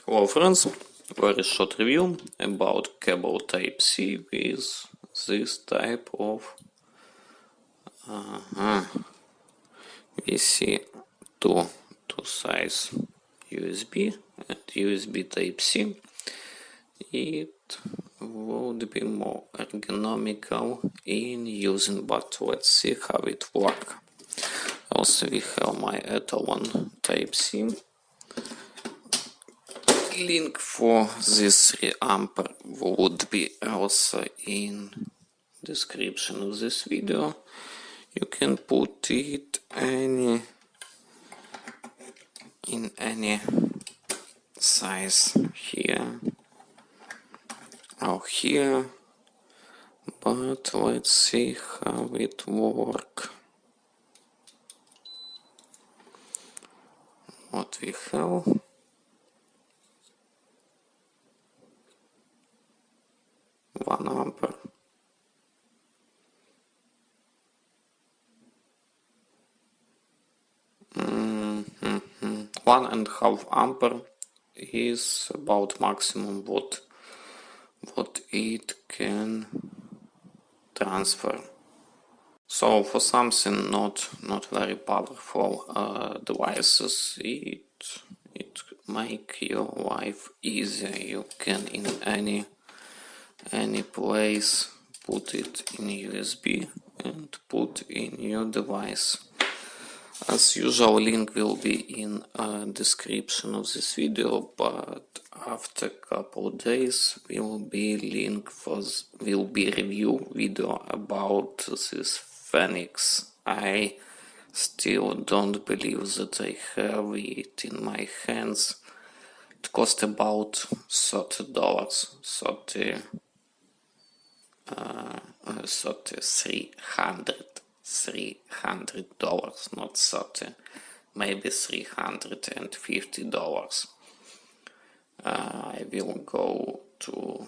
Hello friends, very short review about cable Type-C with this type of we see two size USB and USB Type-C. It would be more ergonomical in using, but let's see how it works. Also we have my Etalon Type-C. Link for this 3 ampere would be also in description of this video. You can put it in any size here or here, but let's see how it works. What we have. 1 ampere. Mm-hmm. 1.5 ampere is about maximum what it can transfer. So for something not very powerful devices, it make your life easier. You can in any place put it in USB and put in your device. As usual, link will be in description of this video, but after couple of days will be review video about this Phoenix. I still don't believe that I have it in my hands. It cost about $30, $300, not 30, maybe $350. I will go to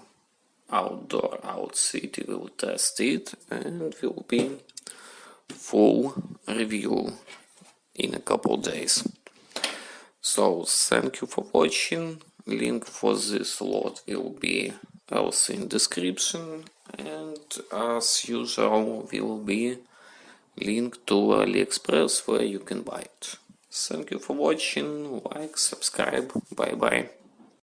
out city, will test it, and will be full review in a couple days. So thank you for watching. Link for this lot will be also in description, and as usual will be link to AliExpress where you can buy it. Thank you for watching. Like, subscribe. Bye bye.